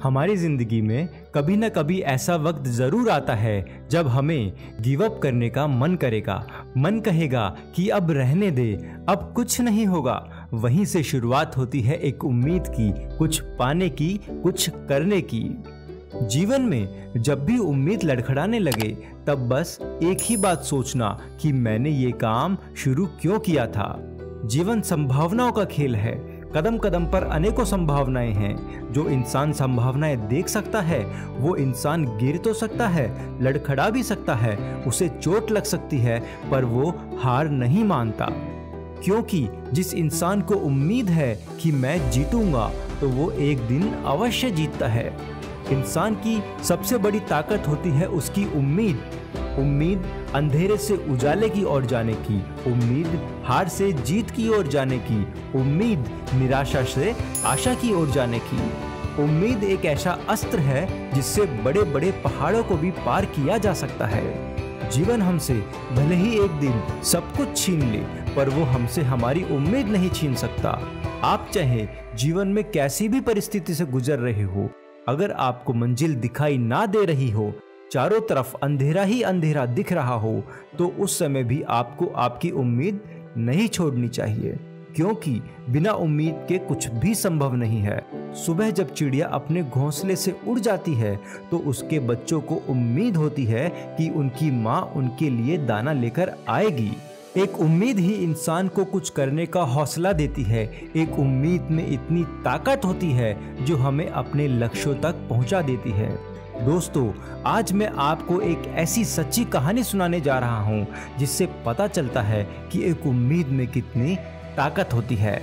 हमारी जिंदगी में कभी ना कभी ऐसा वक्त जरूर आता है जब हमें गिव अप करने का मन करेगा, मन कहेगा कि अब रहने दे, अब कुछ नहीं होगा। वहीं से शुरुआत होती है एक उम्मीद की, कुछ पाने की, कुछ करने की। जीवन में जब भी उम्मीद लड़खड़ाने लगे तब बस एक ही बात सोचना कि मैंने ये काम शुरू क्यों किया था। जीवन संभावनाओं का खेल है। कदम कदम पर अनेकों संभावनाएं हैं। जो इंसान संभावनाएं देख सकता है वो इंसान गिर तो सकता है, लड़खड़ा भी सकता है, उसे चोट लग सकती है, पर वो हार नहीं मानता। क्योंकि जिस इंसान को उम्मीद है कि मैं जीतूंगा तो वो एक दिन अवश्य जीतता है। इंसान की सबसे बड़ी ताकत होती है उसकी उम्मीद। उम्मीद अंधेरे से उजाले की ओर जाने की, उम्मीद हार से जीत की ओर जाने की, उम्मीद निराशा से आशा की ओर जाने की। उम्मीद एक ऐसा अस्त्र है जिससे बड़े बड़े पहाड़ों को भी पार किया जा सकता है। जीवन हमसे भले ही एक दिन सब कुछ छीन ले, पर वो हमसे हमारी उम्मीद नहीं छीन सकता। आप चाहे जीवन में कैसी भी परिस्थिति से गुजर रहे हो, अगर आपको मंजिल दिखाई ना दे रही हो, चारों तरफ अंधेरा ही अंधेरा दिख रहा हो, तो उस समय भी आपको आपकी उम्मीद नहीं छोड़नी चाहिए। क्योंकि बिना उम्मीद के कुछ भी संभव नहीं है। सुबह जब चिड़िया अपने घोंसले से उड़ जाती है तो उसके बच्चों को उम्मीद होती है कि उनकी माँ उनके लिए दाना लेकर आएगी। एक उम्मीद ही इंसान को कुछ करने का हौसला देती है। एक उम्मीद में इतनी ताकत होती है जो हमें अपने लक्ष्यों तक पहुंचा देती है। दोस्तों, आज मैं आपको एक ऐसी सच्ची कहानी सुनाने जा रहा हूं जिससे पता चलता है कि एक उम्मीद में कितनी ताकत होती है।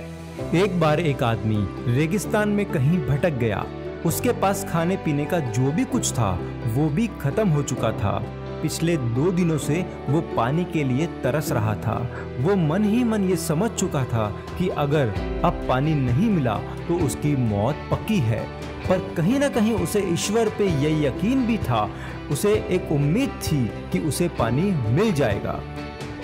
एक बार एक आदमी रेगिस्तान में कहीं भटक गया। उसके पास खाने पीने का जो भी कुछ था वो भी खत्म हो चुका था। पिछले 2 दिनों से वो पानी के लिए तरस रहा था। वो मन ही मन ये समझ चुका था कि अगर अब पानी नहीं मिला तो उसकी मौत पक्की है। पर कहीं ना कहीं उसे ईश्वर पे यह यकीन भी था, उसे एक उम्मीद थी कि उसे पानी मिल जाएगा।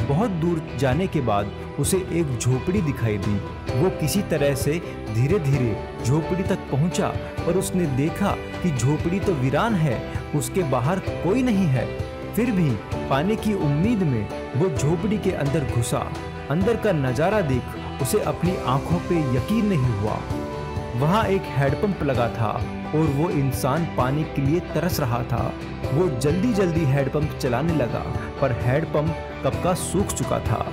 बहुत दूर जाने के बाद उसे एक झोपड़ी दिखाई दी। वो किसी तरह से धीरे धीरे झोपड़ी तक पहुंचा, पर उसने देखा कि झोपड़ी तो वीरान है, उसके बाहर कोई नहीं है। फिर भी पानी की उम्मीद में वो झोपड़ी के अंदर घुसा। अंदर का नजारा देख उसे अपनी आंखों पे यकीन नहीं हुआ। वहाँ एक हैंडपंप लगा था और वो इंसान पानी के लिए तरस रहा था। वो जल्दी जल्दी हैंडपंप चलाने लगा, पर हैंडपंप कब का सूख चुका था।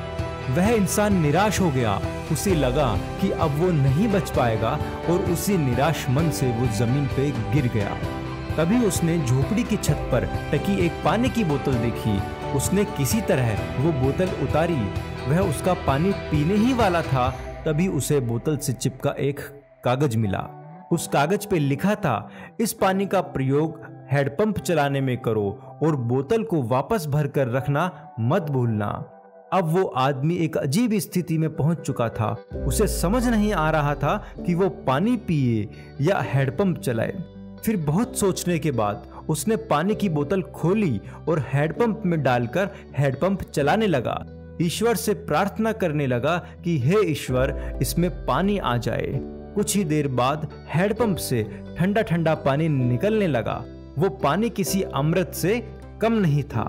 वह इंसान निराश हो गया। उसे लगा कि अब वो नहीं बच पाएगा और उसी निराश मन से वो जमीन पे गिर गया। तभी उसने झोपड़ी की छत पर टकी एक पानी की बोतल देखी। उसने किसी तरह वो बोतल उतारी। वह उसका पानी पीने ही वाला था, तभी उसे बोतल से चिपका एक कागज मिला। उस कागज पे लिखा था, इस पानी का प्रयोग हैंडपंप चलाने में करो और बोतल को वापस भर कर रखना मत भूलना। अब वो आदमी एक अजीब स्थिति में पहुंच चुका था। उसे समझ नहीं आ रहा था कि वो पानी पिए या हैंडपंप चलाए। फिर बहुत सोचने के बाद उसने पानी की बोतल खोली और हैंडपंप में डालकर हैंडपंप चलाने लगा। ईश्वर से प्रार्थना करने लगा कि हे ईश्वर, इसमें पानी आ जाए। कुछ ही देर बाद हैंडपंप से ठंडा ठंडा पानी निकलने लगा। वो पानी किसी अमृत से कम नहीं था।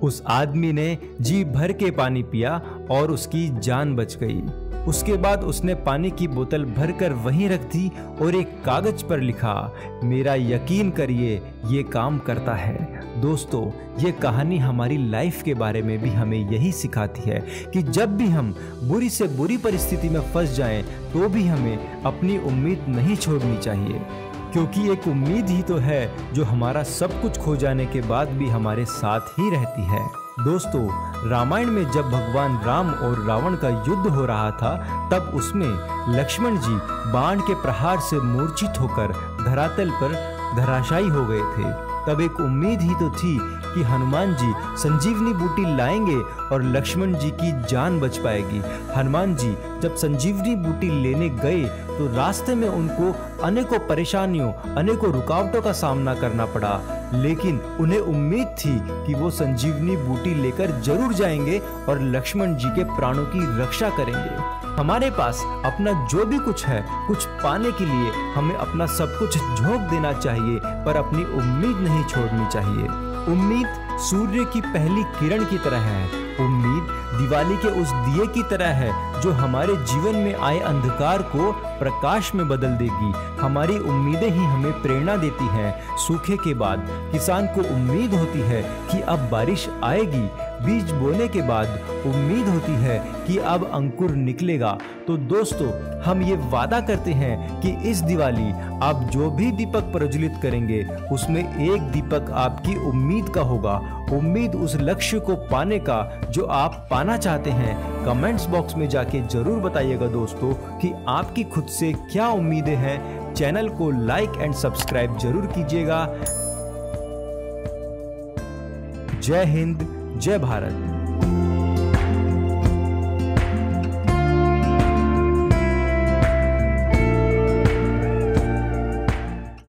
उस आदमी ने जी भर के पानी पिया और उसकी जान बच गई। उसके बाद उसने पानी की बोतल भरकर वहीं रख दी और एक कागज पर लिखा, मेरा यकीन करिए ये काम करता है। दोस्तों, ये कहानी हमारी लाइफ के बारे में भी हमें यही सिखाती है कि जब भी हम बुरी से बुरी परिस्थिति में फंस जाएं तो भी हमें अपनी उम्मीद नहीं छोड़नी चाहिए। क्योंकि एक उम्मीद ही तो है जो हमारा सब कुछ खो जाने के बाद भी हमारे साथ ही रहती है। दोस्तों, रामायण में जब भगवान राम और रावण का युद्ध हो रहा था तब उसमें लक्ष्मण जी बाण के प्रहार से मूर्छित होकर धरातल पर धराशायी हो गए थे। तब एक उम्मीद ही तो थी कि हनुमान जी संजीवनी बूटी लाएंगे और लक्ष्मण जी की जान बच पाएगी। हनुमान जी जब संजीवनी बूटी लेने गए तो रास्ते में उनको अनेकों परेशानियों, अनेकों रुकावटों का सामना करना पड़ा। लेकिन उन्हें उम्मीद थी कि वो संजीवनी बूटी लेकर जरूर जाएंगे और लक्ष्मण जी के प्राणों की रक्षा करेंगे। हमारे पास अपना जो भी कुछ है, कुछ पाने के लिए हमें अपना सब कुछ झोंक देना चाहिए, पर अपनी उम्मीद नहीं छोड़नी चाहिए। उम्मीद सूर्य की पहली किरण की तरह है। उम्मीद दिवाली के उस दिए की तरह है जो हमारे जीवन में आए अंधकार को प्रकाश में बदल देगी। हमारी उम्मीदें ही हमें प्रेरणा देती हैं। सूखे के बाद किसान को उम्मीद होती है कि अब बारिश आएगी। बीज बोने के बाद उम्मीद होती है कि अब अंकुर निकलेगा। तो दोस्तों, हम ये वादा करते हैं कि इस दिवाली आप जो भी दीपक प्रज्वलित करेंगे उसमें एक दीपक आपकी उम्मीद का होगा। उम्मीद उस लक्ष्य को पाने का जो आप पाना चाहते हैं। कमेंट्स बॉक्स में जाके जरूर बताइएगा दोस्तों कि आपकी खुद से क्या उम्मीदें हैं। चैनल को लाइक एंड सब्सक्राइब जरूर कीजिएगा। जय हिंद, जय भारत।